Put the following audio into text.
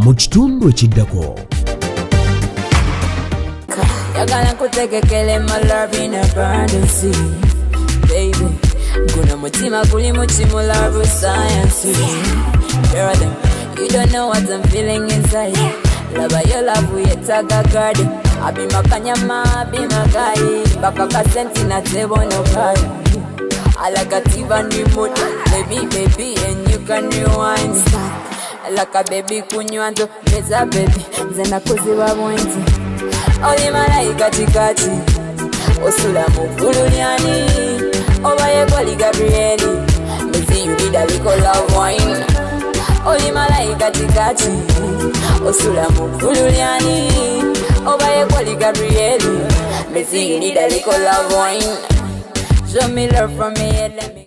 mu kitundu ekiddako. Yagala nkutegekele my love in abundance, baby. Guna mutima guli muchimu love science. Girl, them, you don't know what I'm feeling inside. Love your love we yetaga garden. I be makanyama, I be magai. Baka kasenti na tebo no kai. I like a tiva remote, baby, and you can rewind. Like a baby kunywanto, beza baby, zena kuziwa mwenti. Oli malaika chikati, osula mukululiani. Obaye kwali Gabrieli, mezi you need a little love wine. Oli malaika chikati, osula mukululiani. Obaye kwali Gabrieli, mezi you need a little love wine. Show me love from me, let me